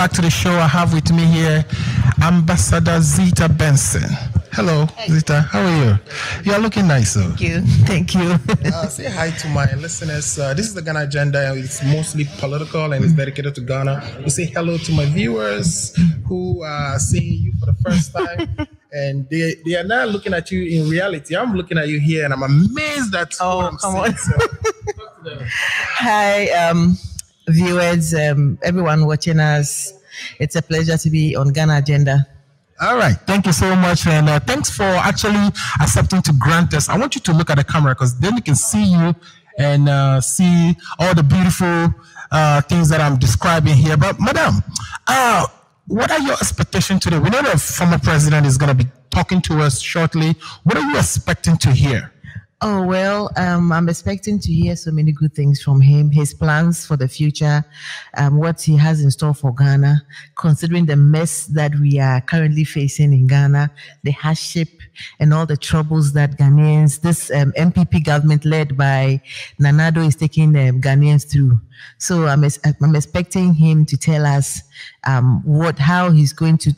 back to the show. I have with me here Ambassador Zita Benson. Hello, Zita. How are you? You are looking nice, though. Thank you. Say hi to my listeners. This is the Ghana Agenda. It's mostly political and it's dedicated to Ghana. We say hello to my viewers who are seeing you for the first time. And they are now looking at you in reality. I'm looking at you here and I'm amazed at what I'm seeing. So, Hi, viewers, everyone watching us. It's a pleasure to be on Ghana Agenda. All right. Thank you so much. And thanks for actually accepting to grant us. I want you to look at the camera because then you can see you and see all the beautiful things that I'm describing here. But, Madam, what are your expectations today? We know the former president is going to be talking to us shortly. What are you expecting to hear? Oh, well, I'm expecting to hear so many good things from him, his plans for the future, what he has in store for Ghana, considering the mess that we are currently facing in Ghana, the hardship and all the troubles that Ghanaians, this MPP government led by Nanado is taking Ghanaians through. So I'm expecting him to tell us how he's going to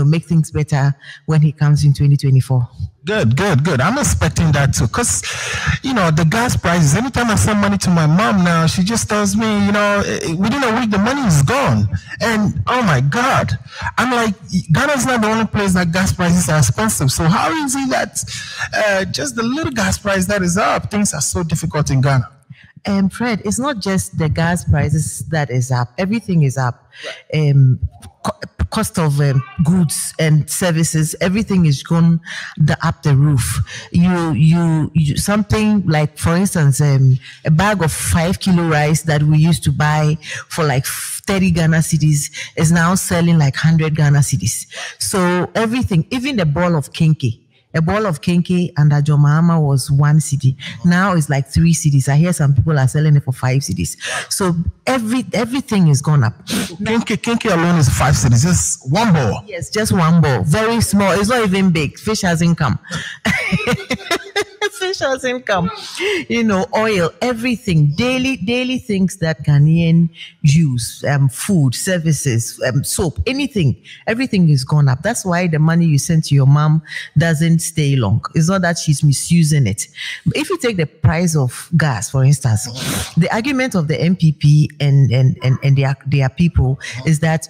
make things better when he comes in 2024. Good. I'm expecting that too, because the gas prices. Anytime I send money to my mom now, she just tells me, within a week the money is gone, and oh my God, I'm like, Ghana's not the only place that gas prices are expensive. So how is it that just the little gas price that is up, things are so difficult in Ghana? Fred, it's not just the gas prices that is up. Everything is up. Right. Cost of goods and services, everything is gone up the roof. You something like, for instance, a bag of 5 kilo rice that we used to buy for like 30 Ghana cedis is now selling like 100 Ghana cedis. So everything, even the ball of kinky. A ball of kinky under John Mahama was 1 cedi. Now it's like 3 cedis. I hear some people are selling it for 5 cedis. So everything is gone up. Kinky alone is 5 cedis. Just one ball. Yes, just one ball. Very small. It's not even big. Fish hasn't come. Fish hasn't come. Oil, everything, daily things that Ghanaian use, food, services, soap, anything, everything is gone up. That's why the money you send to your mom doesn't stay long. It's not that she's misusing it. But if you take the price of gas, for instance, the argument of the MPP and their people is that,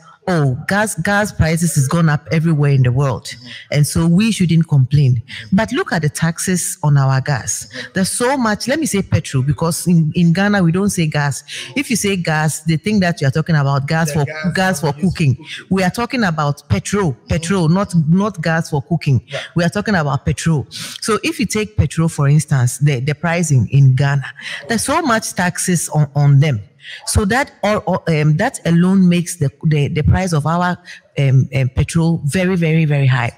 gas prices has gone up everywhere in the world. And so we shouldn't complain. But look at the taxes on our gas. There's so much, let me say petrol, because in Ghana, we don't say gas. If you say gas, they think that you're talking about gas for cooking. We are talking about petrol, not gas for cooking. We are talking about petrol. So if you take petrol, for instance, the pricing in Ghana, there's so much taxes on them. So that that alone makes the price of our petrol very, very, very high.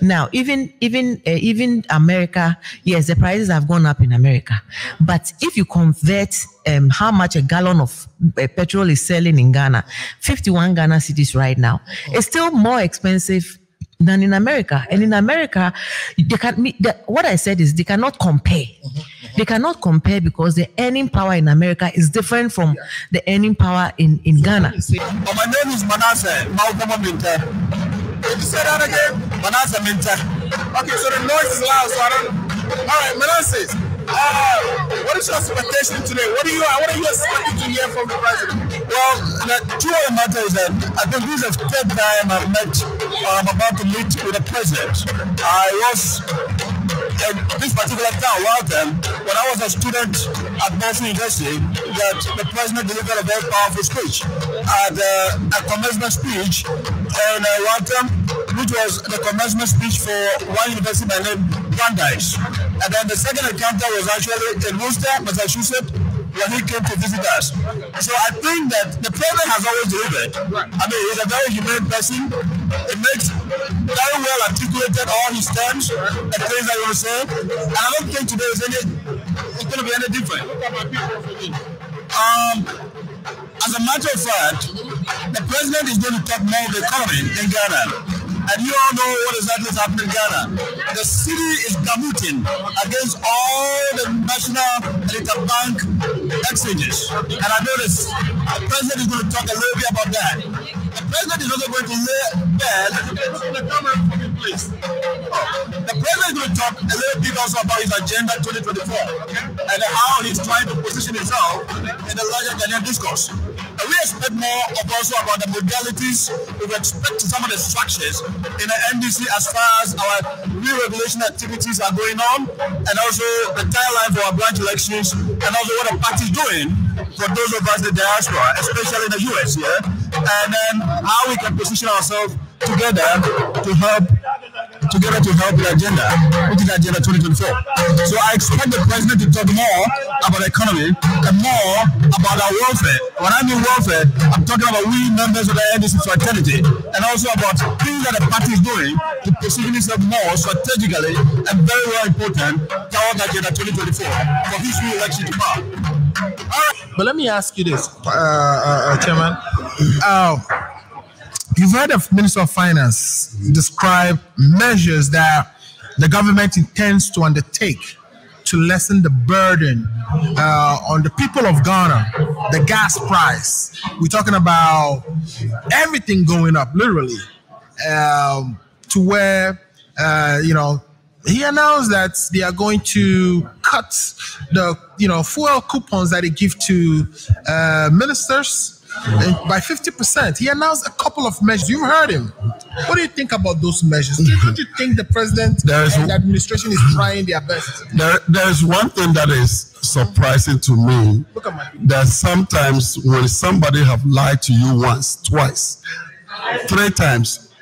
Now, even America, yes, the prices have gone up in America. But if you convert how much a gallon of petrol is selling in Ghana, 51 Ghana cedis right now, it's still more expensive than in America. And in America, what I said is they cannot compare. They cannot compare because the earning power in America is different from the earning power in Ghana. My name is Manasseh Malcolm Minter. Did you say that again? Manasseh Minter. Okay, so the noise is loud, so I don't know. All right, Manasseh. What is your expectation today? What are you expecting to hear from the president? Well, the truth of the matter is that I think this is the third time I'm about to meet with the president. I was in this particular town, Waltham, when I was a student at Bentley University, that the president delivered a very powerful speech at a commencement speech in Waltham, which was the commencement speech for one university by name Brandeis. And then the second encounter was actually in Worcester, Massachusetts, when he came to visit us. So I think that the president has always delivered. I mean, he's a very humane person. He makes very well articulated all his terms and things that he will say. And I don't think today is going to be any different. As a matter of fact, the president is going to talk more of the economy in Ghana. And you all know what exactly is happening in Ghana. The city is gammuting against all the national and interbank exchanges. And I know the president is going to talk a little bit about that. The president is also going to lay bare the camera for me, please. The president is going to talk a little bit also about his agenda 2024 and how he's trying to position himself in the larger Ghanaian discourse. And we expect more also about the modalities. We expect some of the structures in the NDC as far as our re-regulation activities are going on, and also the timeline for our branch elections, and also what the party is doing for those of us in the diaspora, especially in the US here, and then how we can position ourselves together to help the agenda, which is Agenda 2024. So I expect the president to talk more about the economy and more about our welfare. When I mean welfare, I'm talking about we members of the NDC fraternity, and also about things that the party is doing to position itself more strategically and very, very important towards Agenda 2024 for his re-election to power. All right. But let me ask you this, Chairman. You've heard the Minister of Finance describe measures that the government intends to undertake to lessen the burden on the people of Ghana, the gas price. We're talking about everything going up, literally, to where, he announced that they are going to cut the, fuel coupons that they give to ministers by 50%. He announced a couple of measures. You've heard him. What do you think about those measures? Don't you think the president and the administration is trying their best? There's one thing that is surprising to me. Look at my people. That sometimes when somebody have lied to you once, twice, 3 times,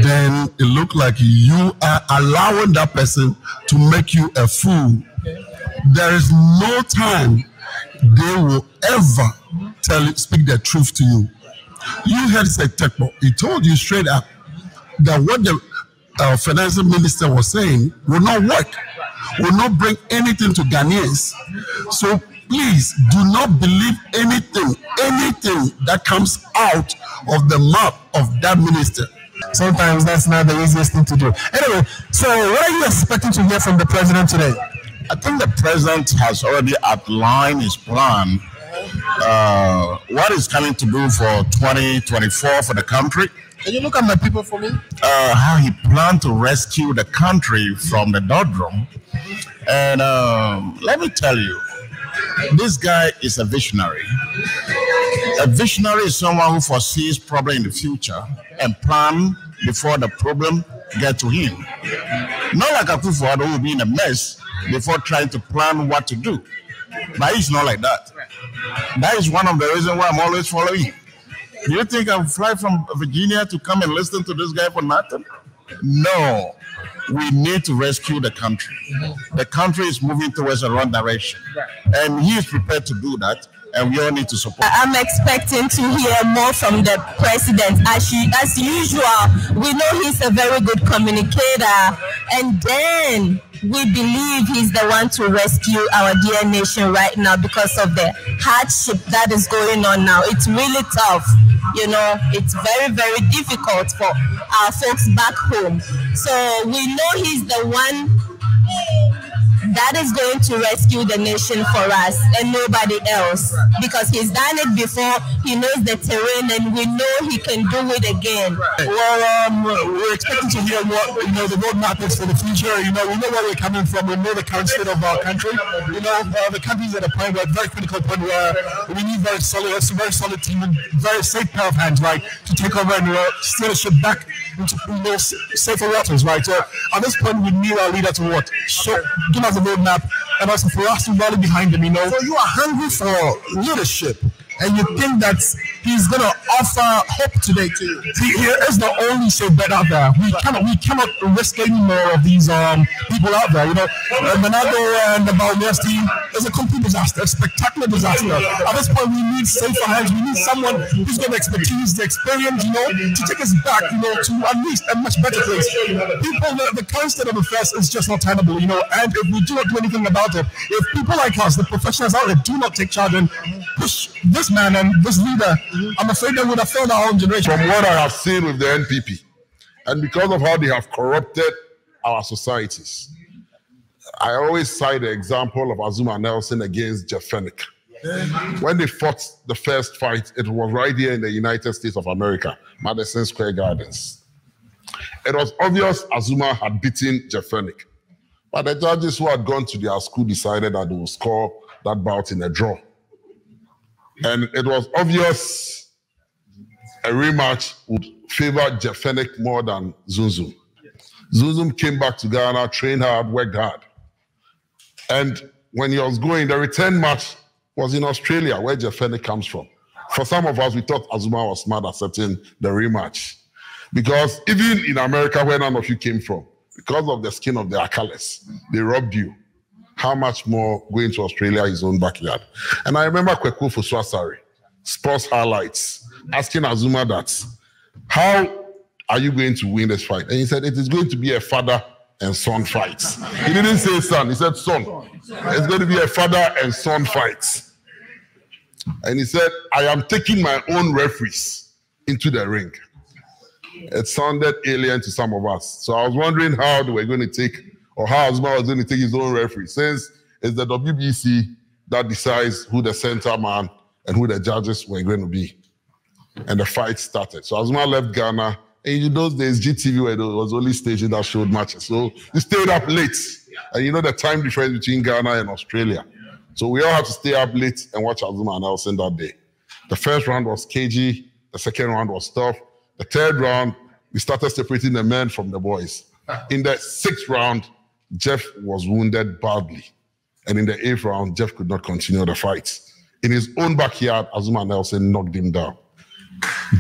then it looks like you are allowing that person to make you a fool. Okay. There is no time they will ever speak the truth to you. You heard Tekpo. He told you straight up that what the finance minister was saying will not work, will not bring anything to Ghanaians. So please do not believe anything that comes out of the mouth of that minister. Sometimes that's not the easiest thing to do. Anyway, so what are you expecting to hear from the president today? I think the president has already outlined his plan, what he's coming to do for 2024 for the country. Can you look at my people for me? How he planned to rescue the country from the doldrum. And let me tell you, this guy is a visionary. A visionary is someone who foresees problem in the future and plan before the problem get to him. Not like Akufo-Addo who will be in a mess before trying to plan what to do. But he's not like that. That is one of the reasons why I'm always following him. Do you think I'll fly from Virginia to come and listen to this guy for nothing? No. We need to rescue the country. The country is moving towards the wrong direction. And he is prepared to do that. And we all need to support. I'm expecting to hear more from the president. As usual, we know he's a very good communicator. And then we believe he's the one to rescue our dear nation right now because of the hardship that is going on now. It's really tough. It's very, very difficult for our folks back home. So we know he's the one that is going to rescue the nation for us and nobody else, because he's done it before. He knows the terrain, and we know he can do it again. Well, we're expecting to hear what the roadmap is for the future. We know where we're coming from. We know the current state of our country. The country's at a point where, very critical point where we need very solid team and very safe pair of hands, right, to take over and steer the ship back into safer waters, right. So at this point, we need our leader to give us a roadmap, and also for us to rally behind him. So you are hungry for leadership, and you think that he's going to offer hope today to you. He is the only safe bet out there. We cannot risk any more of these people out there. Manado and the Balmias team is a complete disaster, a spectacular disaster. At this point, we need safer hands. We need someone who's got the expertise, the experience, to take us back, to at least a much better place. The current state of affairs is just not tenable, and if we do not do anything about it, if people like us, the professionals out there, do not take charge and push this man and this leader, I'm afraid they would have failed our own generation. From what I have seen with the NPP, and because of how they have corrupted our societies, I always cite the example of Azuma Nelson against Jeff Fenwick. When they fought the first fight, it was right here in the United States of America, Madison Square Gardens. It was obvious Azuma had beaten Jeff Fennick, but the judges who had gone to their school decided that they would score that bout in a draw. And it was obvious a rematch would favor Jeff Fennick more than Zunzum. Zunzum came back to Ghana, trained hard, worked hard. And when he was going, the return match was in Australia, where Jeff Fennick comes from. For some of us, we thought Azuma was smart accepting the rematch. Because even in America, where none of you came from, because of the skin of their colors, they robbed you. How much more going to Australia, his own backyard? And I remember Kweku Foswasari, Sports Highlights, asking Azuma that, how are you going to win this fight? And he said, it is going to be a father and son fight. He didn't say son, he said son. It's going to be a father and son fight. And he said, I am taking my own referees into the ring. It sounded alien to some of us. So I was wondering how they were going to take, or how Azuma was going to take his own referee, since it's the WBC that decides who the center man and who the judges were going to be. And the fight started. So Azuma left Ghana. And in those days, GTV was only station that showed matches. So he stayed up late. And you know the time difference between Ghana and Australia. So we all had to stay up late and watch Azuma and Nelson that day. The first round was cagey. The second round was tough. The third round, we started separating the men from the boys. In the sixth round, Jeff was wounded badly. And in the eighth round, Jeff could not continue the fight. In his own backyard, Azuma Nelson knocked him down.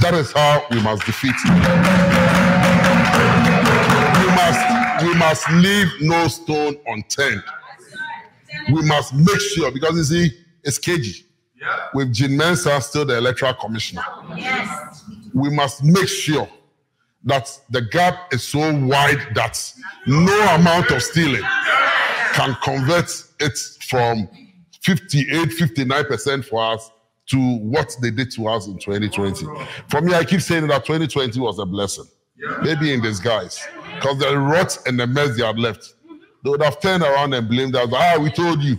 That is how we must defeat him. We must leave no stone unturned. We must make sure, because you see, it's cagey. With Jim Mensah still the electoral commissioner. Yes. We must make sure that the gap is so wide that no amount of stealing can convert it from 58, 59% for us to what they did to us in 2020. For me, I keep saying that 2020 was a blessing. Maybe in disguise. Because the rot and the mess they had left, they would have turned around and blamed us. We told you.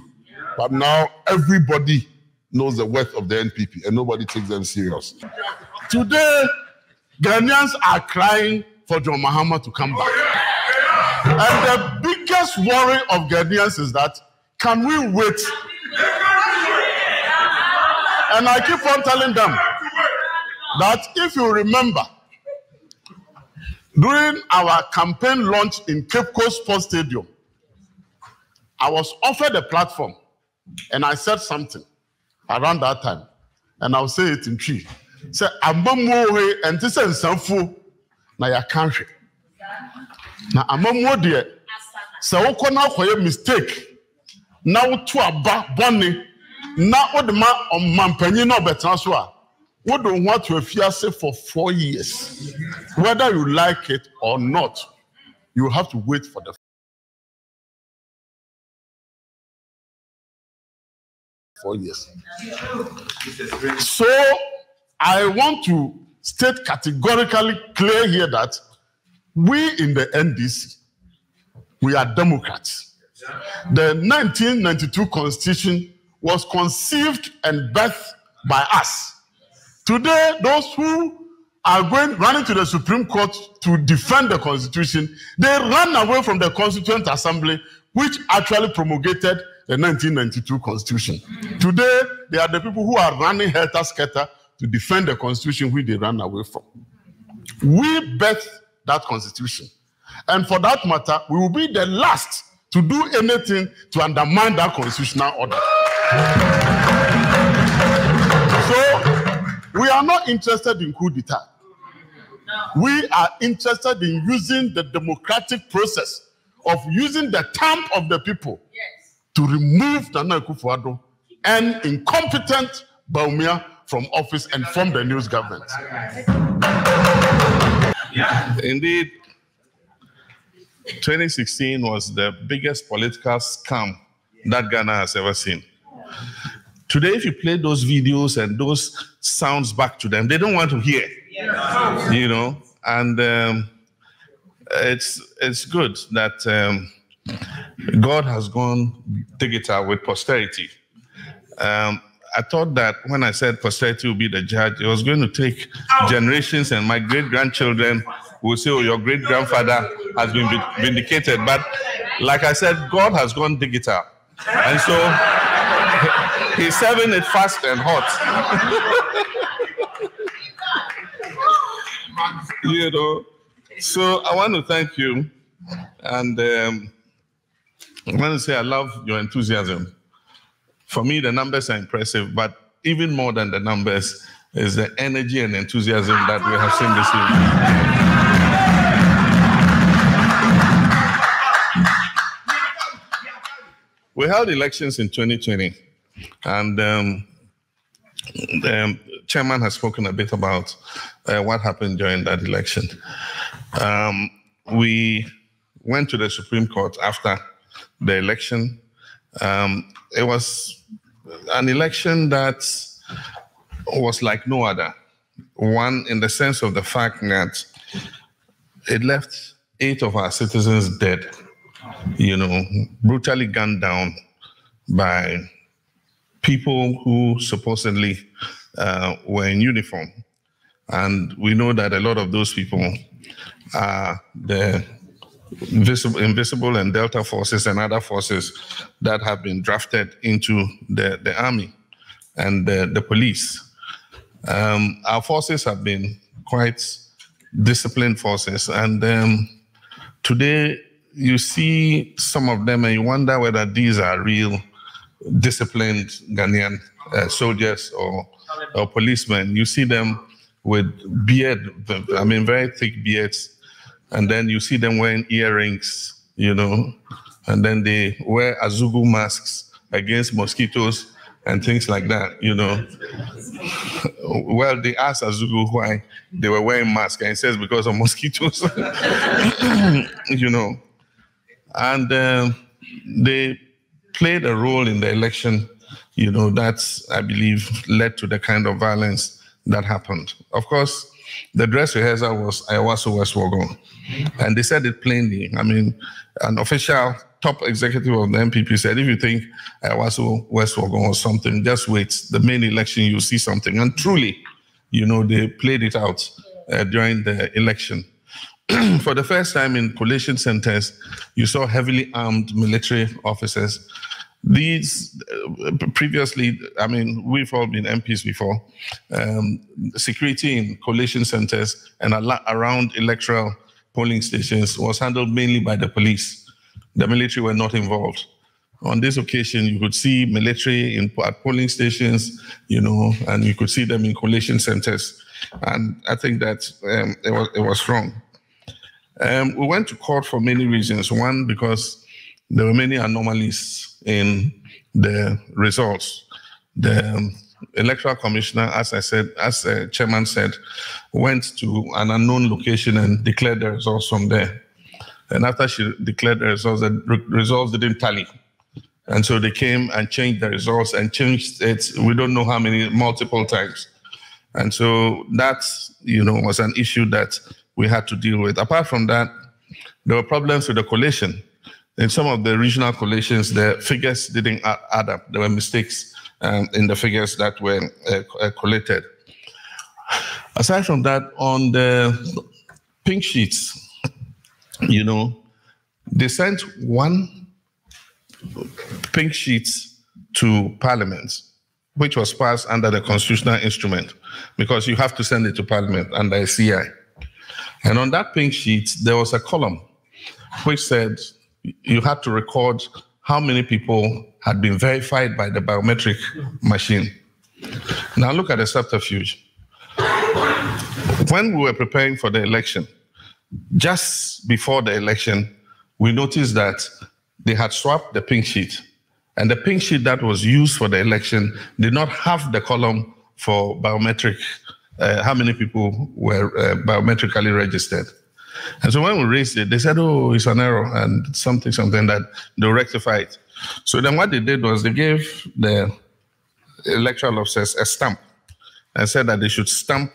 But now everybody knows the worth of the NPP and nobody takes them serious. Today, Ghanaians are crying for John Mahama to come back. And the biggest worry of Ghanaians is that, can we wait? And I keep on telling them that if you remember, during our campaign launch in Cape Coast Sports Stadium, I was offered a platform and I said something around that time, and I'll say it in three. Say, Amamowe and this is Sanfu na your country. Now, Amamowe dear, so what now for your mistake? Now to a bonny, now what the man on Mampenny no better as well. What don't want to say for 4 years? Whether you like it or not, you have to wait for the 4 years. So I want to state categorically clear here that we in the NDC, we are Democrats. The 1992 Constitution was conceived and birthed by us. Today, those who are running to the Supreme Court to defend the Constitution, they ran away from the Constituent Assembly, which actually promulgated the 1992 Constitution. Today, they are the people who are running helter-skelter to defend the Constitution which they ran away from. We birthed that Constitution. And for that matter, we will be the last to do anything to undermine that constitutional order. So, we are not interested in coup d'etat. We are interested in using the democratic process of using the stamp of the people to remove Nana Akufo-Addo and incompetent Bawumia from office and form the new government. Indeed, 2016 was the biggest political scam that Ghana has ever seen. Today, if you play those videos and those sounds back to them, they don't want to hear, you know, and it's good that God has gone digital with posterity. I I thought that when I said posterity will be the judge, it was going to take generations, and my great-grandchildren will say, oh, your great-grandfather has been vindicated. But like I said, God has gone digital. And so he's serving it fast and hot. You know, so I want to thank you. And I want to say I love your enthusiasm. For me, the numbers are impressive, but even more than the numbers is the energy and enthusiasm that we have seen this evening. We held elections in 2020, and the chairman has spoken a bit about what happened during that election. We went to the Supreme Court after the election. It was an election that was like no other. One, in the sense of the fact that it left 8 of our citizens dead, you know, brutally gunned down by people who supposedly were in uniform. And we know that a lot of those people are the invisible and Delta forces and other forces that have been drafted into the army and the police. Our forces have been quite disciplined forces, and today you see some of them and you wonder whether these are real disciplined Ghanaian soldiers or policemen. You see them with beard, I mean very thick beards, and then you see them wearing earrings, you know, and then they wear Azugu masks against mosquitoes and things like that, you know. Well, they asked Azugu why they were wearing masks, and he says because of mosquitoes, you know. And they played a role in the election, you know, that I believe led to the kind of violence that happened. Of course, the dress rehearsal was Ayawaso West Wogon. And they said it plainly. I mean, an official top executive of the MPP said, if you think Ayawaso West Wogon was something, just wait. The main election, you'll see something. And truly, you know, they played it out during the election. For the first time in collation centers, you saw heavily armed military officers. These previously, I mean, we've all been MPs before. Security in collation centers and around electoral polling stations was handled mainly by the police. The military were not involved. On this occasion, you could see military at polling stations, you know, and you could see them in collation centers. And I think that it was wrong. We went to court for many reasons. One, because there were many anomalies in the results. The electoral commissioner, as I said, as the chairman said, went to an unknown location and declared the results from there. And after she declared the results didn't tally. And so they came and changed the results and changed it, we don't know how many, multiple times. And so that, you know, was an issue that we had to deal with. Apart from that, there were problems with the collation. In some of the regional collations, the figures didn't add up. There were mistakes in the figures that were collated. Aside from that, on the pink sheets, you know, they sent one pink sheet to Parliament, which was passed under the constitutional instrument, because you have to send it to Parliament under a CI. And on that pink sheet, there was a column which said you had to record how many people had been verified by the biometric machine. Now look at the subterfuge. When we were preparing for the election, just before the election, we noticed that they had swapped the pink sheet. And the pink sheet that was used for the election did not have the column for biometric, how many people were biometrically registered. And so when we raised it, they said, oh, it's an error and something that they'll rectify it. So then what they did was they gave the electoral officers a stamp and said that they should stamp,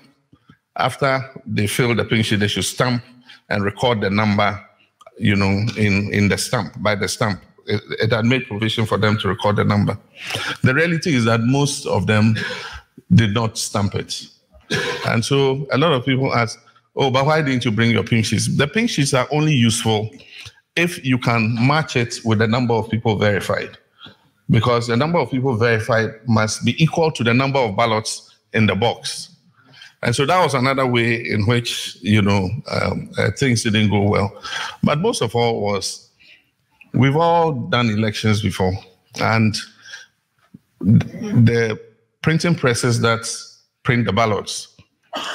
after they fill the pink sheet, they should stamp and record the number, you know, in the stamp, by the stamp, it had made provision for them to record the number. The reality is that most of them did not stamp it. And so a lot of people ask, oh, but why didn't you bring your pink sheets? The pink sheets are only useful if you can match it with the number of people verified. Because the number of people verified must be equal to the number of ballots in the box. And so that was another way in which, things didn't go well. But most of all was, we've all done elections before, and the printing presses that print the ballots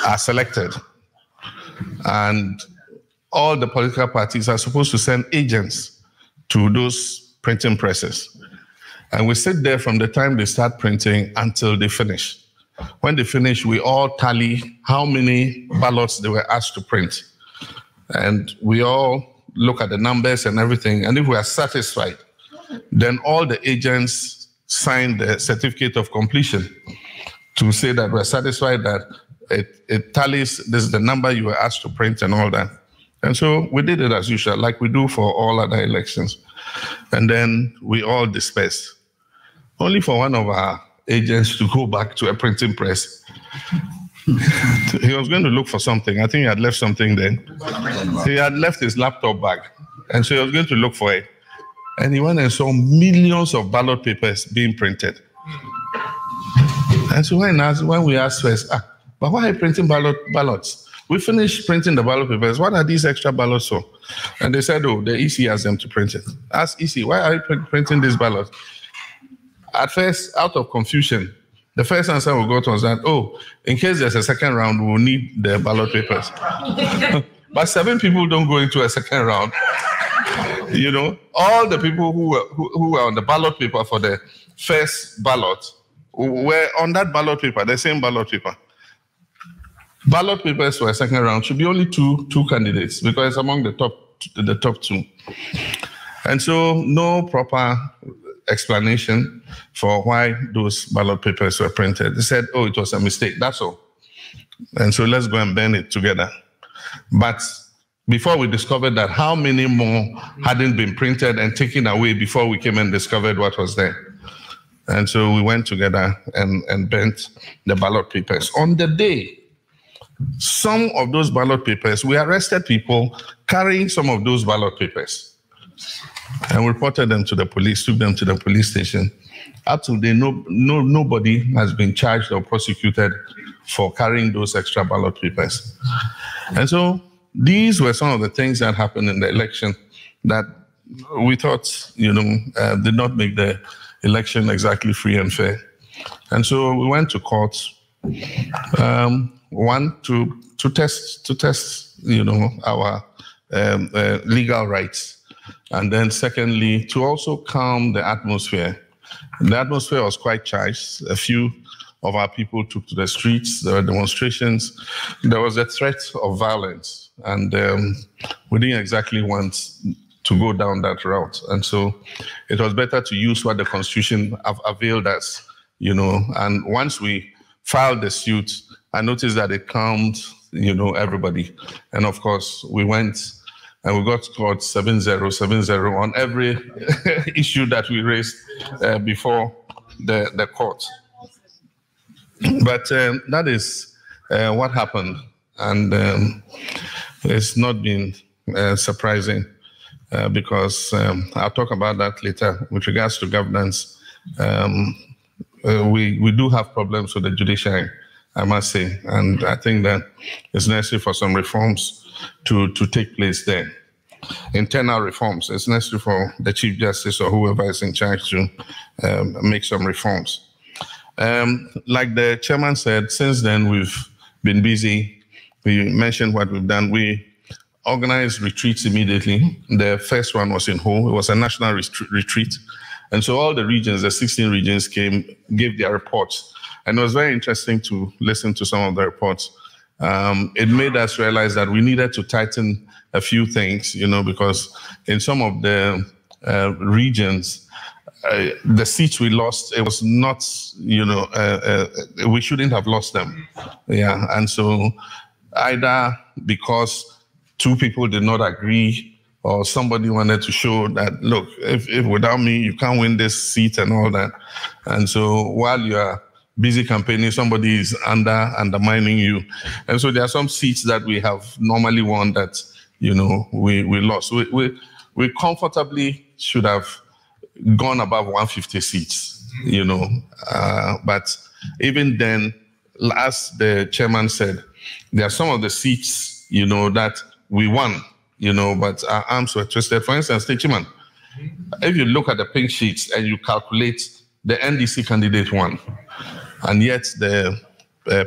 are selected. And all the political parties are supposed to send agents to those printing presses. And we sit there from the time they start printing until they finish. When they finish, we all tally how many ballots they were asked to print. And we all look at the numbers and everything. And if we are satisfied, then all the agents sign the certificate of completion to say that we're satisfied that it tallies, this is the number you were asked to print and all that. And so we did it as usual, like we do for all other elections. And then we all dispersed. Only for one of our agents to go back to a printing press. He was going to look for something. I think he had left something there. He had left his laptop bag. And so he was going to look for it. And he went and saw millions of ballot papers being printed. And so when we asked first, but why are you printing ballots? We finished printing the ballot papers. What are these extra ballots for? And they said, oh, the EC asked them to print it. Ask EC, why are you printing these ballots? At first, out of confusion, the first answer we got was that, oh, in case there's a second round, we'll need the ballot papers. But 7 people don't go into a second round. All the people who were on the ballot paper for the first ballot were on that ballot paper, the same ballot paper. Ballot papers for a second round should be only two candidates because it's among the top 2. And so no proper explanation for why those ballot papers were printed. They said, oh, it was a mistake, that's all. And so let's go and burn it together. But before we discovered that, how many more hadn't been printed and taken away before we came and discovered what was there? And so we went together and burnt the ballot papers. On the day, some of those ballot papers, we arrested people carrying some of those ballot papers. And we reported them to the police, took them to the police station. Up to today, nobody has been charged or prosecuted for carrying those extra ballot papers. And so these were some of the things that happened in the election that we thought, did not make the election exactly free and fair. And so we went to court, one, to test, our legal rights. And then secondly, to also calm the atmosphere. The atmosphere was quite charged. A few of our people took to the streets. There were demonstrations. There was a threat of violence. And we didn't exactly want to go down that route. And so it was better to use what the Constitution availed us, And once we filed the suit, I noticed that it calmed, everybody. And of course, we went and we got scored 7-0 on every issue that we raised before the court. But that is what happened. And it's not been surprising because I'll talk about that later. With regards to governance, we do have problems with the judiciary, I must say. And I think that it's necessary for some reforms to take place there. Internal reforms. It's necessary for the Chief Justice or whoever is in charge to make some reforms. Like the chairman said, since then we've been busy. We mentioned what we've done. We organized retreats immediately. The first one was in Ho. It was a national retreat. And so all the regions, the 16 regions came, gave their reports. And it was very interesting to listen to some of the reports. It made us realize that we needed to tighten a few things, because in some of the regions, the seats we lost, it was not, we shouldn't have lost them. Yeah, and so either because 2 people did not agree or somebody wanted to show that, look, if without me, you can't win this seat and all that. And so while you are busy campaigning, somebody is undermining you. And so there are some seats that we have normally won that, we lost. We comfortably should have gone above 150 seats, but even then, as the chairman said, there are some of the seats, that we won, but our arms were twisted. For instance, Techiman, if you look at the pink sheets and you calculate, the NDC candidate won, and yet the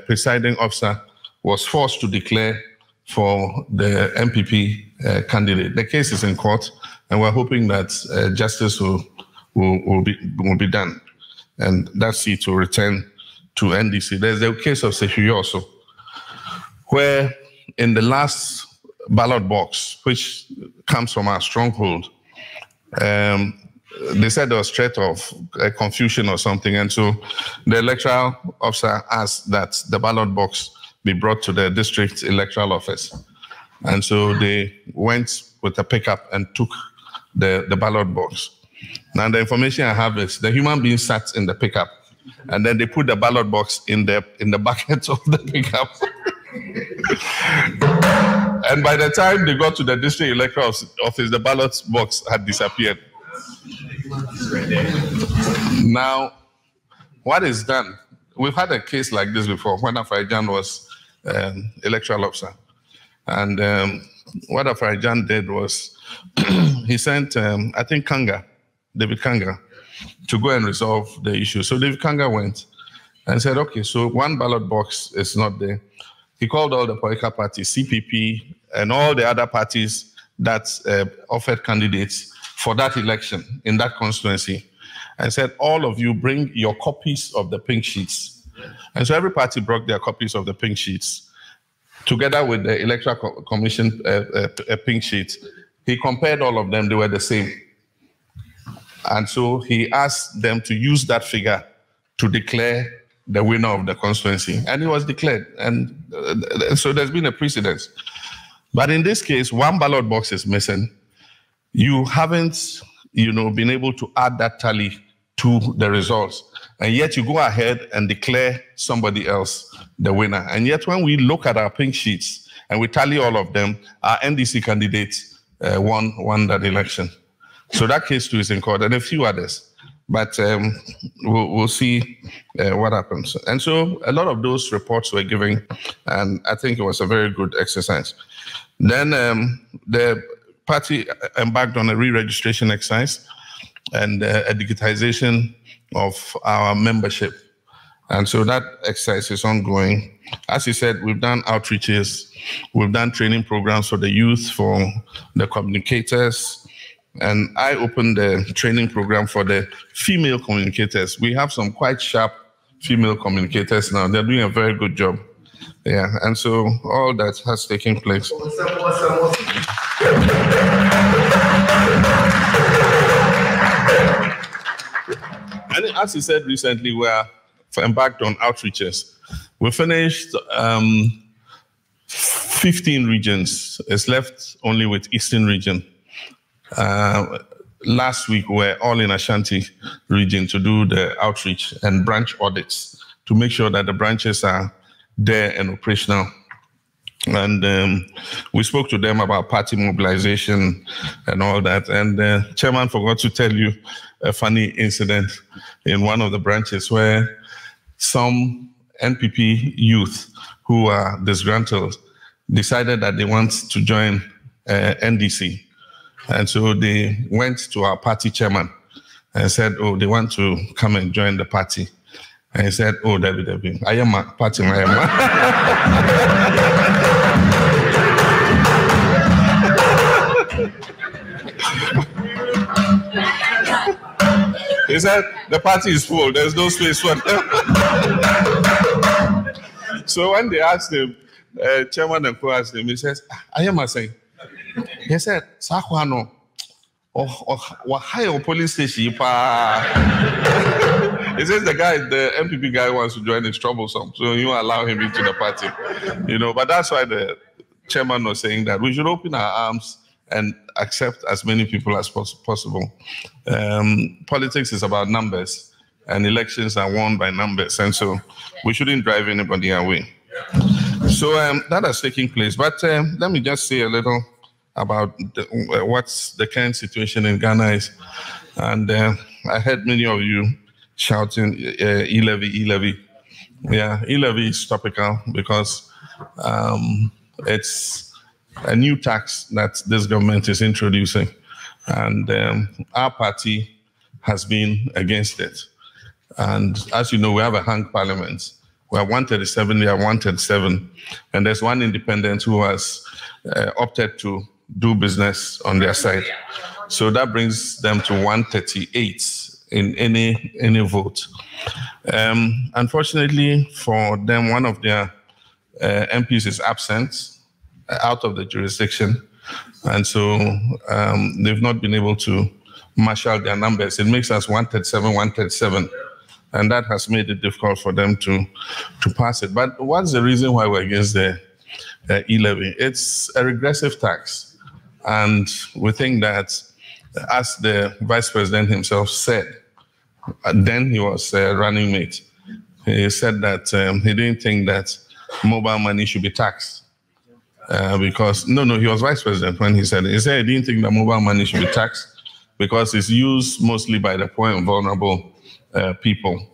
presiding officer was forced to declare for the MPP candidate. The case is in court, and we're hoping that justice will be done, and that seat will return to NDC. There's the case of Sehuyo also, where in the last ballot box, which comes from our stronghold, they said there was threat of confusion or something, and so the electoral officer asked that the ballot box be brought to the district electoral office. And so they went with a pickup and took the ballot box. Now the information I have is the human being sat in the pickup, and then they put the ballot box in the bucket of the pickup. And by the time they got to the district electoral office, the ballot box had disappeared. Now, what is done? We've had a case like this before when Afarijan was electoral officer. And what Afarijan did was he sent, I think, David Kanga, to go and resolve the issue. So David Kanga went and said, okay, so one ballot box is not there. He called all the political parties, CPP, and all the other parties that offered candidates for that election in that constituency, and said, all of you bring your copies of the pink sheets. And so every party brought their copies of the pink sheets, together with the Electoral Commission pink sheet. He compared all of them, they were the same. And so he asked them to use that figure to declare the winner of the constituency. And he was declared. And so there's been a precedence. But in this case, one ballot box is missing. You haven't, been able to add that tally to the results. And yet you go ahead and declare somebody else the winner. And yet when we look at our pink sheets and we tally all of them, our NDC candidate won that election. So that case too is in court, and a few others. But we'll see what happens. And so a lot of those reports were given, and I think it was a very good exercise. Then the party embarked on a re-registration exercise and a digitization of our membership. And so that exercise is ongoing. As you said, we've done outreaches, we've done training programs for the youth, for the communicators, and I opened the training program for the female communicators. We have some quite sharp female communicators now. They're doing a very good job. Yeah, and so all that has taken place. And as you said recently, we are embarked on outreaches. We finished 15 regions. It's left only with Eastern region. Last week, we were all in Ashanti region to do the outreach and branch audits to make sure that the branches are there and operational. And we spoke to them about party mobilization and all that. And the chairman forgot to tell you a funny incident in one of the branches where some NPP youth who are disgruntled decided that they want to join NDC. And so they went to our party chairman and said, oh, they want to come and join the party. And he said, oh, Debbie, I am a party, I am He said, the party is full, there's no space for them. So when they asked him, chairman and co-asked him, he says, I am a saying. He said, Sakwano, or police station. He says the MPP guy wants to join, is troublesome, so you allow him into the party. But that's why the chairman was saying that we should open our arms and accept as many people as possible. Politics is about numbers, and elections are won by numbers, and so we shouldn't drive anybody away. So that has taken place. But let me just say a little about what's the current situation in Ghana is. And I heard many of you shouting e-levy, e-levy. Yeah, e-levy is topical because it's a new tax that this government is introducing. And our party has been against it. And as you know, we have a hung parliament. We are 137, they are 137. And there's one independent who has opted to do business on their side. So that brings them to 138 in any vote. Unfortunately for them, one of their MPs is absent out of the jurisdiction. And so they've not been able to marshal their numbers. It makes us 137, 137. And that has made it difficult for them to pass it. But what's the reason why we're against the e-levy? It's a regressive tax. And we think that, as the vice president himself said, then he was running mate. He said that he didn't think that mobile money should be taxed. Because, no, he was vice president when he said it. He said he didn't think that mobile money should be taxed because it's used mostly by the poor and vulnerable people.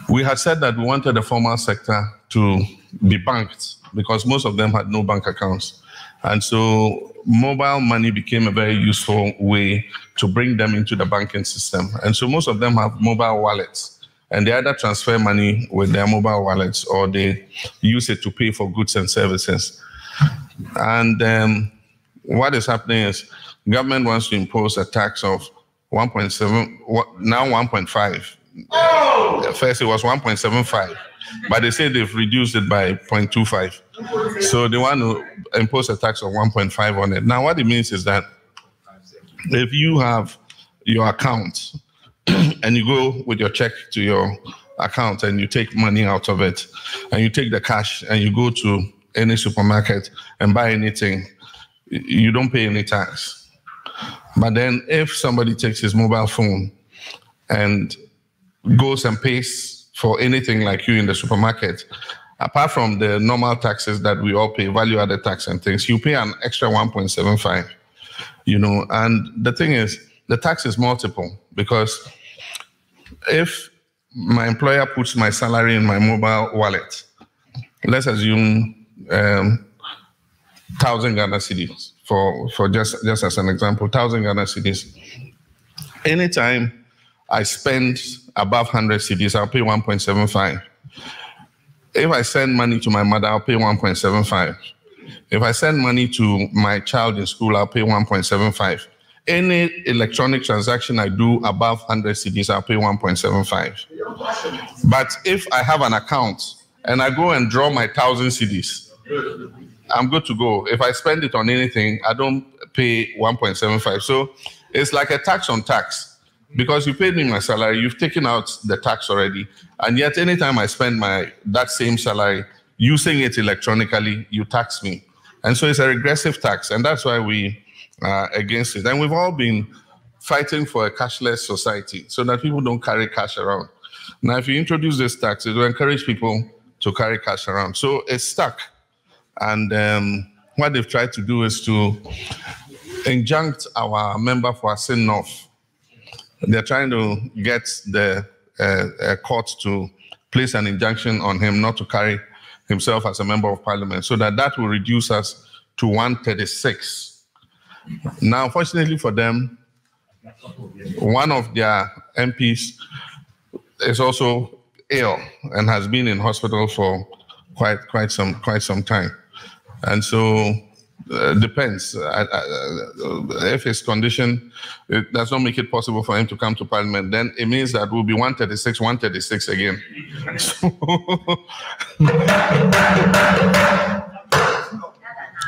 We had said that we wanted the formal sector to be banked because most of them had no bank accounts. And so mobile money became a very useful way to bring them into the banking system. And so most of them have mobile wallets, and they either transfer money with their mobile wallets or they use it to pay for goods and services. And what is happening is government wants to impose a tax of 1.7, now 1.5. First it was 1.75, but they say they've reduced it by 0.25. So they want to impose a tax of 1.5 on it. Now what it means is that if you have your account and you go with your check to your account and you take money out of it and you take the cash and you go to any supermarket and buy anything, you don't pay any tax. But then if somebody takes his mobile phone and goes and pays for anything like you in the supermarket, apart from the normal taxes that we all pay, value-added tax and things, you pay an extra 1.75, and the thing is, the tax is multiple, because if my employer puts my salary in my mobile wallet, let's assume 1,000 Ghana cedis, for just as an example, 1,000 Ghana cedis. Anytime I spend above 100 cedis, I'll pay 1.75. If I send money to my mother, I'll pay 1.75. If I send money to my child in school, I'll pay 1.75. Any electronic transaction I do above 100 cedis, I'll pay 1.75. But if I have an account and I go and draw my 1,000 cedis, I'm good to go. If I spend it on anything, I don't pay 1.75. So it's like a tax on tax. Because you paid me my salary, you've taken out the tax already, and yet anytime I spend that same salary, using it electronically, you tax me. And so it's a regressive tax, and that's why we are against it. And we've all been fighting for a cashless society so that people don't carry cash around. Now, if you introduce this tax, it will encourage people to carry cash around. So it's stuck. And what they've tried to do is to injunct our member for Asin North. They're trying to get the court to place an injunction on him not to carry himself as a member of parliament, so that will reduce us to 136. Now, unfortunately for them, one of their MPs is also ill and has been in hospital for quite some time, and so depends. If his condition does not make it possible for him to come to parliament, then it means that we'll be 136 again. So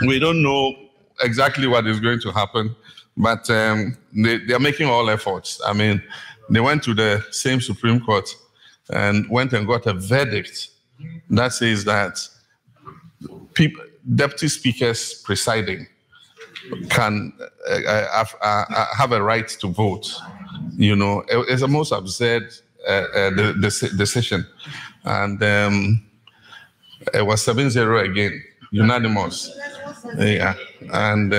we don't know exactly what is going to happen, but they are making all efforts. I mean, they went to the same Supreme Court and went and got a verdict that says that deputy speakers presiding can have a right to vote. You know, it's the most absurd decision. And it was 7-0 again, unanimous. Yeah, and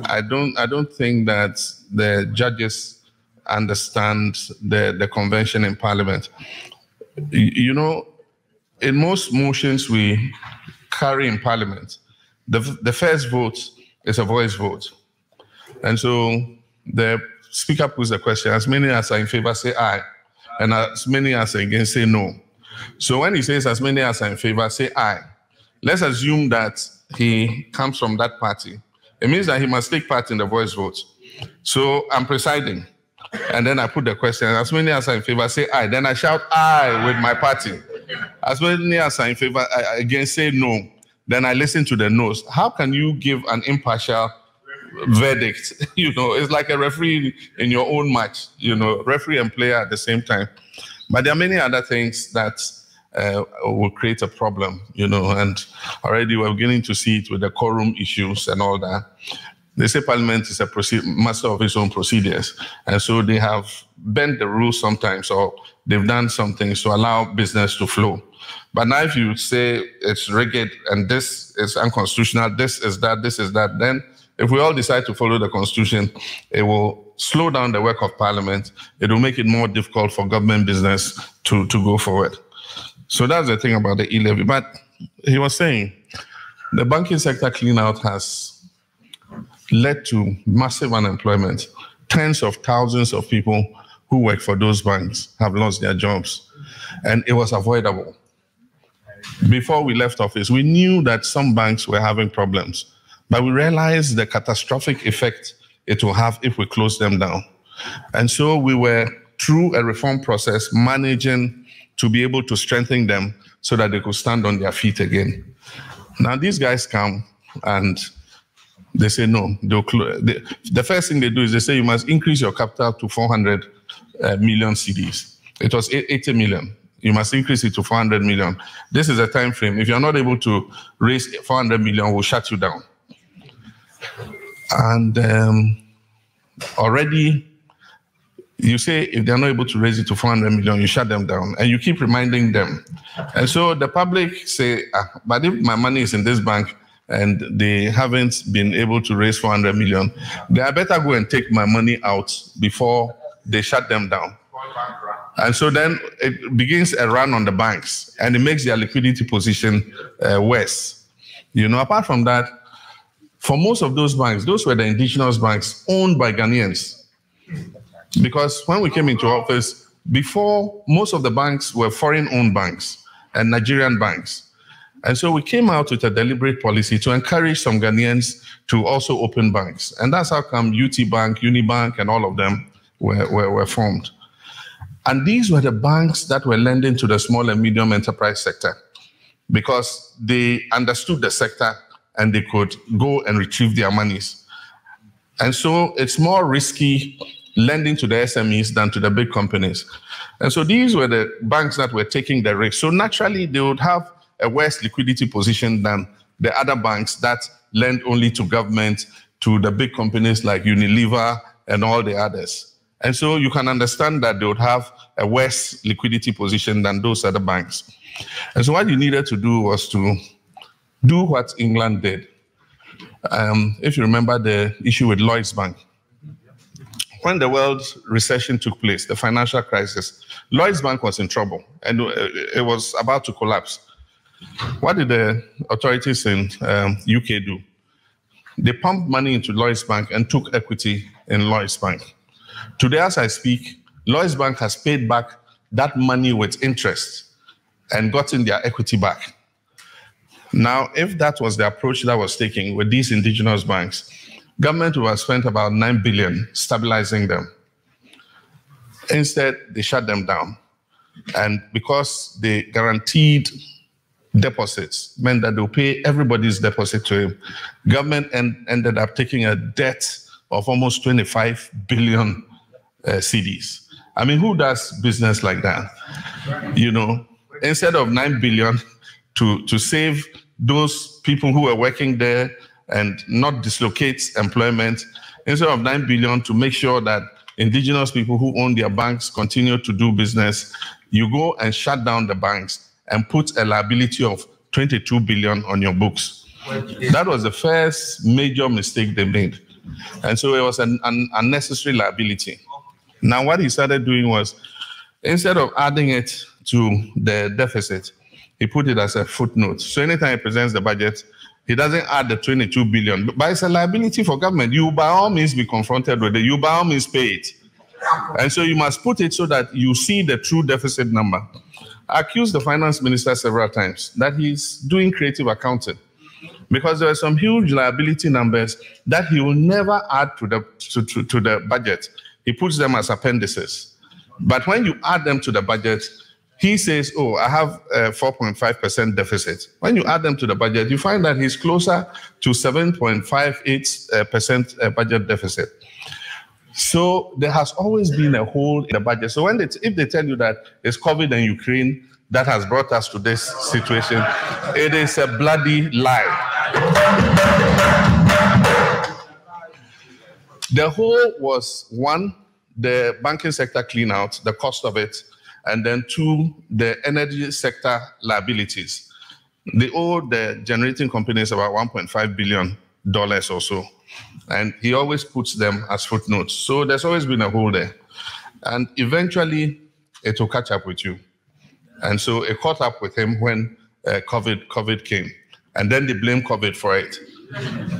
I don't think that the judges understand the convention in Parliament. You know, in most motions we carry in Parliament, the first vote is a voice vote. And so the Speaker puts the question, as many as are in favor say aye, and as many as are against say no. So when he says as many as are in favor say aye, let's assume that he comes from that party. It means that he must take part in the voice vote. So I'm presiding, and then I put the question, as many as are in favor say aye, then I shout aye with my party. As many as are in favor against say no, then I listen to the no's. How can you give an impartial verdict? You know, it's like a referee in your own match, you know, referee and player at the same time. But there are many other things that will create a problem, you know, and already we're beginning to see it with the quorum issues and all that. They say Parliament is a master of its own procedures, and so they have bent the rules sometimes, or they've done some things to allow business to flow. But now if you say it's rigged and this is unconstitutional, this is that, then if we all decide to follow the Constitution, it will slow down the work of Parliament. It will make it more difficult for government business to go forward. So that's the thing about the e-levy. But he was saying the banking sector clean-out has led to massive unemployment. Tens of thousands of people who work for those banks have lost their jobs. And it was avoidable. Before we left office, we knew that some banks were having problems, but we realized the catastrophic effect it will have if we close them down. And so we were, through a reform process, managing to be able to strengthen them so that they could stand on their feet again. Now these guys come and they say no. The first thing they do is they say you must increase your capital to 400 million cedis. It was 80 million. You must increase it to 400 million. This is a time frame. If you're not able to raise 400 million, we'll shut you down. And already, you say if they're not able to raise it to 400 million, you shut them down, and you keep reminding them. And so the public say, but if my money is in this bank and they haven't been able to raise 400 million, they are better go and take my money out before they shut them down. And so then it begins a run on the banks, and it makes their liquidity position worse. You know, apart from that, for most of those banks, those were the indigenous banks owned by Ghanaians. Because when we came into office, before, most of the banks were foreign-owned banks and Nigerian banks. And so we came out with a deliberate policy to encourage some Ghanaians to also open banks. And that's how come UT Bank, Unibank, and all of them were formed. And these were the banks that were lending to the small and medium enterprise sector because they understood the sector and they could go and retrieve their monies. And so it's more risky lending to the SMEs than to the big companies. And so these were the banks that were taking the risk. So naturally, they would have a worse liquidity position than the other banks that lend only to government, to the big companies like Unilever and all the others. And so you can understand that they would have a worse liquidity position than those other banks. And so what you needed to do was to do what England did. If you remember the issue with Lloyds Bank, when the world recession took place, the financial crisis, Lloyds Bank was in trouble and it was about to collapse. What did the authorities in UK do? They pumped money into Lloyds Bank and took equity in Lloyds Bank. Today, as I speak, Lloyds Bank has paid back that money with interest and gotten their equity back. Now, if that was the approach that was taken with these indigenous banks, government would have spent about 9 billion stabilizing them. Instead, they shut them down. And because they guaranteed deposits, meant that they'll pay everybody's deposit to him, government ended up taking a debt of almost 25 billion cedis. I mean, who does business like that? You know, instead of 9 billion to save those people who were working there and not dislocate employment, instead of 9 billion to make sure that indigenous people who own their banks continue to do business, you go and shut down the banks and put a liability of 22 billion on your books. That was the first major mistake they made. And so it was an unnecessary liability. Now what he started doing was, instead of adding it to the deficit, he put it as a footnote. So anytime he presents the budget, he doesn't add the 22 billion, but it's a liability for government. You by all means be confronted with it. You by all means pay it. And so you must put it so that you see the true deficit number. I accused the finance minister several times that he's doing creative accounting, because there are some huge liability numbers that he will never add to the budget. He puts them as appendices. But when you add them to the budget, he says, oh, I have a 4.5% deficit. When you add them to the budget, you find that he's closer to 7.58% budget deficit. So there has always been a hole in the budget. So if they tell you that it's COVID and Ukraine that has brought us to this situation, it is a bloody lie. The hole was, one, the banking sector clean out, the cost of it, and then two, the energy sector liabilities. They owe the generating companies about $1.5 billion or so. And he always puts them as footnotes. So there's always been a hole there. And eventually, it will catch up with you. And so it caught up with him when COVID came. And then they blamed COVID for it.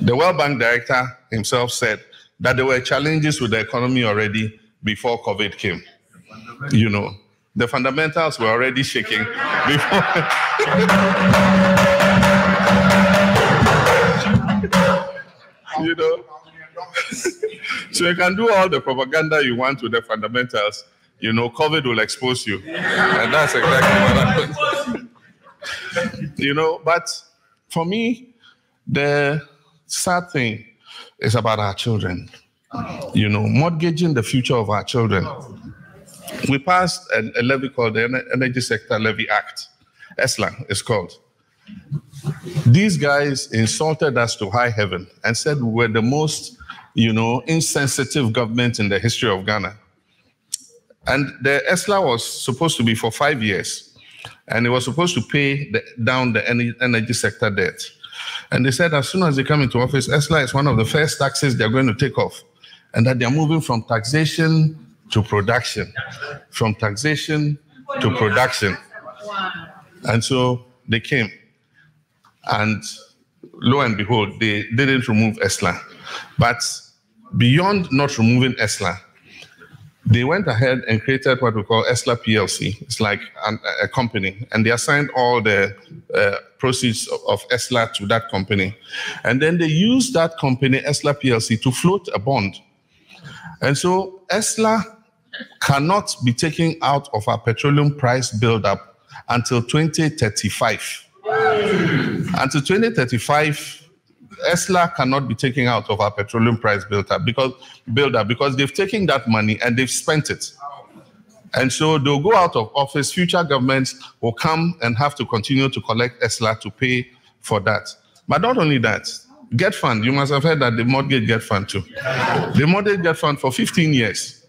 The World Bank director himself said that there were challenges with the economy already before COVID came. You know, the fundamentals were already shaking before. You know, so you can do all the propaganda you want with the fundamentals. You know, COVID will expose you, and that's exactly what happened. You know, but for me, the sad thing is about our children. You know, mortgaging the future of our children. We passed a levy called the Energy Sector Levy Act. ESLA is called. These guys insulted us to high heaven and said we were the most, you know, insensitive government in the history of Ghana. And the ESLA was supposed to be for 5 years, and it was supposed to pay down the energy sector debt. And they said as soon as they come into office, ESLA is one of the first taxes they're going to take off, and that they're moving from taxation to production, from taxation to production. And so they came, and lo and behold, they didn't remove ESLA. But beyond not removing ESLA, they went ahead and created what we call ESLA PLC. It's like a company, and they assigned all the proceeds of ESLA to that company. And then they used that company, ESLA PLC, to float a bond. And so ESLA cannot be taken out of our petroleum price buildup until 2035. Until 2035, ESLA cannot be taken out of our petroleum price buildup because they've taken that money and they've spent it. And so they'll go out of office. Future governments will come and have to continue to collect ESLA to pay for that. But not only that, Get Fund, you must have heard that the mortgage Get Fund too. The mortgage Get Fund for 15 years.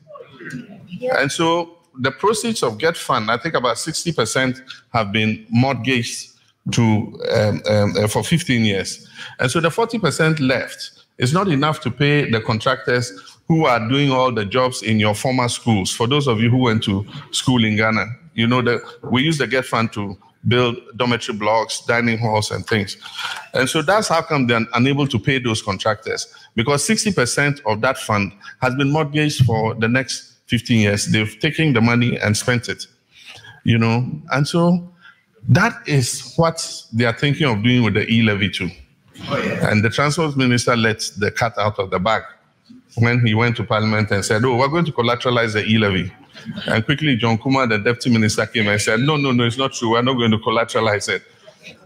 And so the proceeds of Get Fund, I think about 60% have been mortgaged to for 15 years. And so the 40% left is not enough to pay the contractors who are doing all the jobs in your former schools. For those of you who went to school in Ghana, you know that we use the Get Fund to build dormitory blocks, dining halls, and things. And so that's how come they're unable to pay those contractors, because 60% of that fund has been mortgaged for the next 15 years. They've taken the money and spent it, you know. And so that is what they are thinking of doing with the e-levy too. And the transport minister let the cat out of the bag when he went to parliament and said, oh, we're going to collateralize the e-levy. And quickly, John Kumar, the deputy minister, came and said, no, it's not true. We're not going to collateralize it.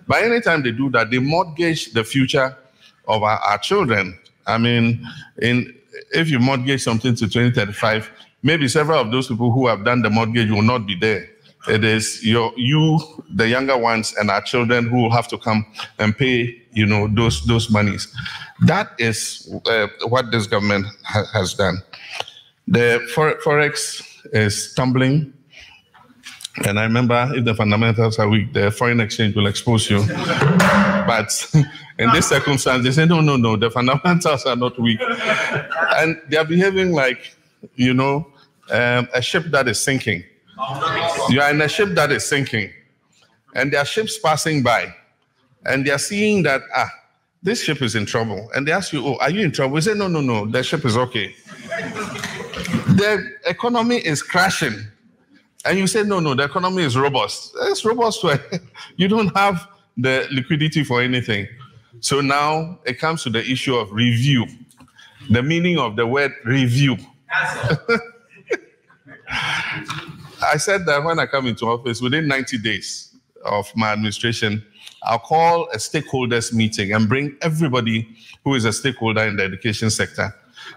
But anytime they do that, they mortgage the future of our children. I mean, if you mortgage something to 2035, maybe several of those people who have done the mortgage will not be there It is you, the younger ones, and our children who will have to come and pay, those monies. That is what this government has done. The forex is tumbling. And I remember, if the fundamentals are weak, the foreign exchange will expose you. But in this circumstance, they say, no, the fundamentals are not weak. And they are behaving like, a ship that is sinking. You are in a ship that is sinking. And there are ships passing by. And they are seeing that, this ship is in trouble. And they ask you, are you in trouble? You say, no, the ship is okay. The economy is crashing. And you say, no, the economy is robust. It's robust where you don't have the liquidity for anything. So now it comes to the issue of review. The meaning of the word review. I said that when I come into office, within 90 days of my administration, I'll call a stakeholders meeting and bring everybody who is a stakeholder in the education sector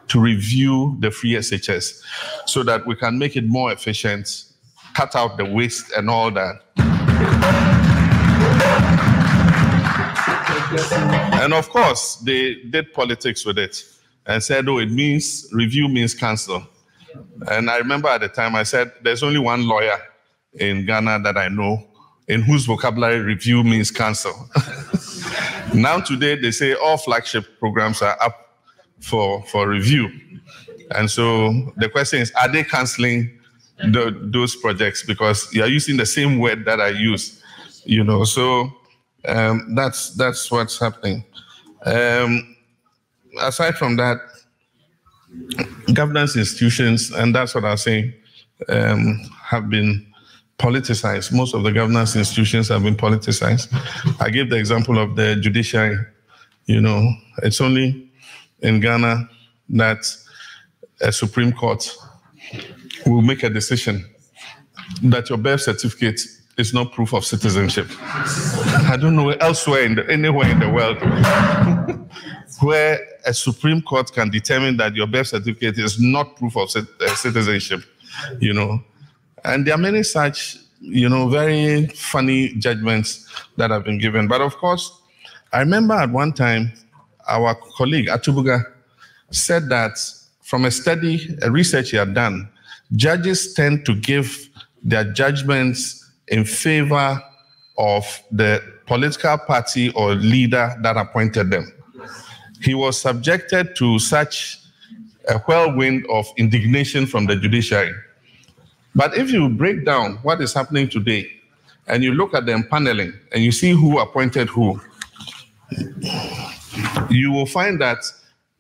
to review the free SHS so that we can make it more efficient, cut out the waste and all that. And of course, they did politics with it and said, review means cancel. And I remember at the time I said, there's only one lawyer in Ghana that I know in whose vocabulary review means cancel. Now today, they say all flagship programs are up for review. And so the question is, are they canceling those projects because you are using the same word that I use, so that's what's happening. Aside from that, governance institutions, and that's what I was saying, have been politicized. Most of the governance institutions have been politicized. I gave the example of the judiciary. It's only in Ghana that a Supreme Court will make a decision that your birth certificate is not proof of citizenship. I don't know elsewhere anywhere in the world where a Supreme Court can determine that your birth certificate is not proof of citizenship, And there are many such, very funny judgments that have been given. But of course, I remember at one time, our colleague, Atubuga, said that from a research he had done, judges tend to give their judgments in favor of the political party or leader that appointed them. He was subjected to such a whirlwind of indignation from the judiciary. But if you break down what is happening today, and you look at the empaneling, and you see who appointed who, you will find that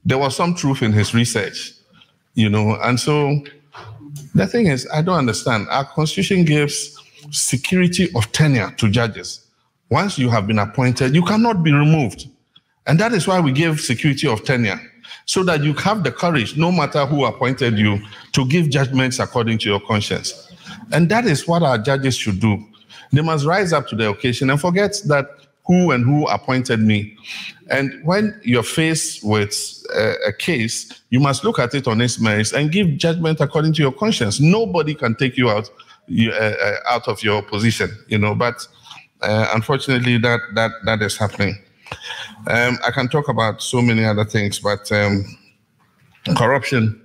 there was some truth in his research, and so the thing is, I don't understand. Our constitution gives security of tenure to judges. Once you have been appointed, you cannot be removed. And that is why we give security of tenure, so that you have the courage, no matter who appointed you, to give judgments according to your conscience. And that is what our judges should do. They must rise up to the occasion and forget that who appointed me. And when you're faced with a case, you must look at it on its merits and give judgment according to your conscience. Nobody can take you out of your position, but unfortunately that is happening. I can talk about so many other things, but corruption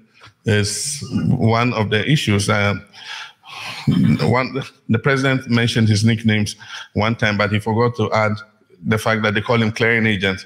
is one of the issues. The president mentioned his nicknames one time, but he forgot to add the fact that they call him clearing agent.